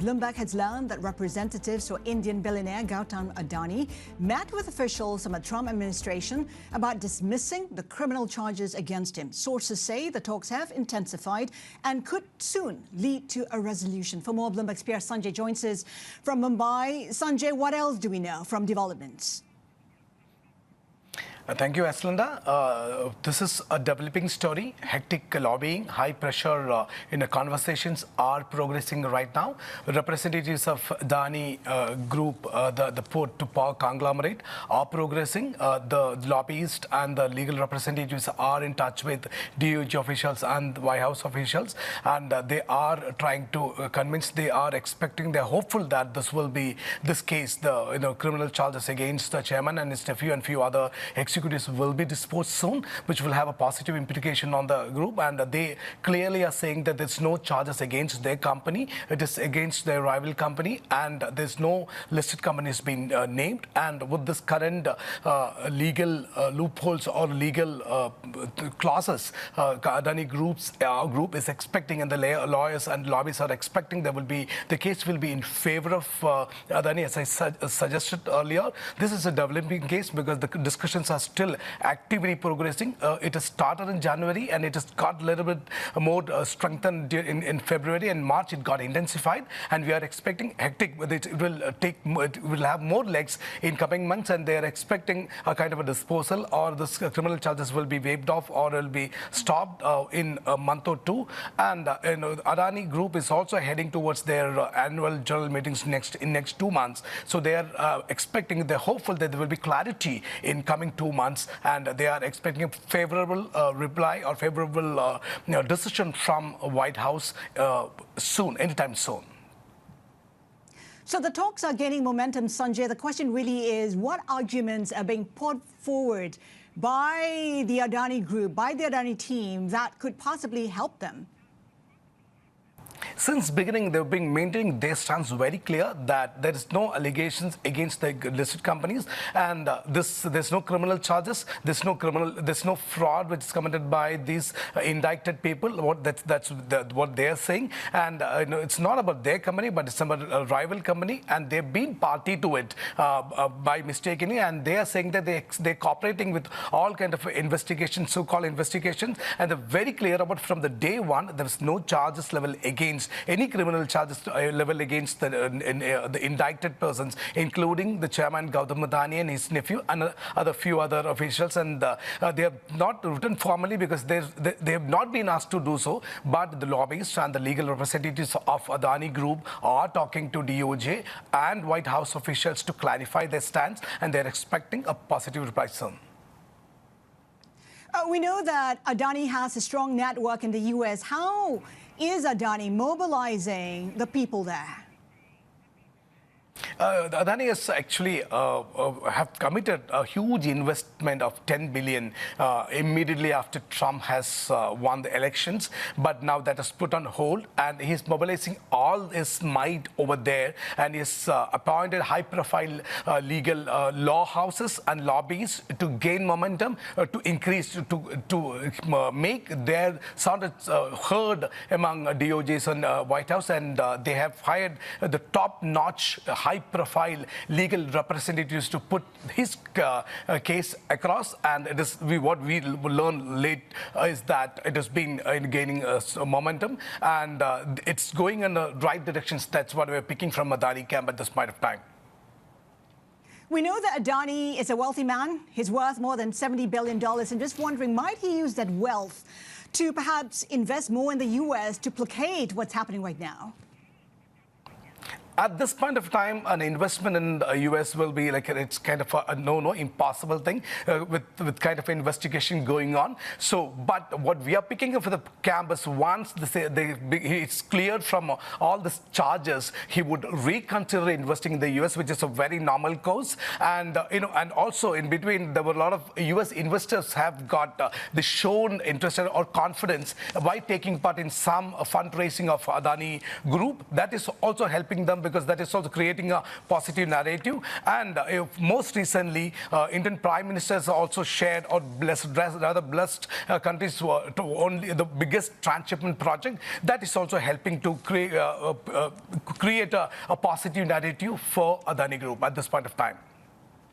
Bloomberg has learned that representatives for Indian billionaire Gautam Adani met with officials from the Trump administration about dismissing the criminal charges against him. Sources say the talks have intensified and could soon lead to a resolution. For more, Bloomberg's PR Sanjai joins us from Mumbai. Sanjay, what else do we know from developments? Thank you, Aslinda. This is a developing story. Hectic lobbying, high pressure conversations are progressing right now. Representatives of Adani group, the port-to-power conglomerate, are progressing. The lobbyists and the legal representatives are in touch with DOJ officials and White House officials, and they are trying to convince. They are expecting. They're hopeful that this case, the criminal charges against the chairman and his nephew and few other executives will be disposed soon, which will have a positive implication on the group. And they clearly are saying that there's no charges against their company. It is against their rival company, and there's no listed companies being named. And with this current legal loopholes or legal clauses, Adani group is expecting, and the lawyers and lobbyists are expecting the case will be in favor of Adani, as I suggested earlier. This is a developing case because the discussions are still actively progressing. It has started in January and it has got a little bit more strengthened in February and March. It got intensified, and we are expecting hectic. It will have more legs in coming months, and they are expecting a kind of a disposal, or the criminal charges will be waived off or will be stopped in a month or two. And Adani Group is also heading towards their annual general meetings in next 2 months. So they are expecting, they're hopeful that there will be clarity in coming 2 months, and they are expecting a favorable reply or favorable decision from White House soon, anytime soon. So the talks are gaining momentum, Sanjay. The question really is, what arguments are being put forward by the Adani Group, by the Adani team, that could possibly help them? Since beginning, they've been maintaining their stance very clear that there is no allegations against the listed companies, and there's no criminal charges, there's no fraud which is committed by these indicted people. That's what they're saying, and it's not about their company, but it's about a rival company, and they've been party to it by mistakenly, and they are saying that they're cooperating with all kind of investigations, so-called investigations, and they're very clear about from the day one there is no charges level against any criminal charges level against the indicted persons, including the chairman Gautam Adani and his nephew and few other officials. And they have not written formally because they have not been asked to do so. But the lobbyists and the legal representatives of Adani Group are talking to DOJ and White House officials to clarify their stance, and they're expecting a positive reply soon. We know that Adani has a strong network in the U.S. How is Adani mobilizing the people there? Adani has actually have committed a huge investment of 10 billion immediately after Trump has won the elections, but now that is put on hold, and he's mobilizing all his might over there, and he's appointed high-profile legal law houses and lobbies to gain momentum, to increase, to make their sound heard among DOJs and White House, and they have hired the top-notch, high-profile legal representatives to put his case across. And it is what we learn late is that it has been gaining momentum, and it's going in the right directions. That's what we're picking from Adani camp at this point of time. We know that Adani is a wealthy man. He's worth more than $70 billion. I'm just wondering, might he use that wealth to perhaps invest more in the U.S. to placate what's happening right now? At this point of time, an investment in the U.S. will be like, it's kind of a impossible thing with kind of investigation going on. So, but what we are picking up for the campus, once it's cleared from all these charges, he would reconsider investing in the U.S., which is a very normal course. And and also in between, there were a lot of U.S. investors have got they shown interest or confidence by taking part in some fundraising of Adani Group. That is also helping them, because that is also creating a positive narrative. And most recently, Indian Prime Minister has also shared or blessed countries to only the biggest transshipment project. That is also helping to create a positive narrative for Adani Group at this point of time.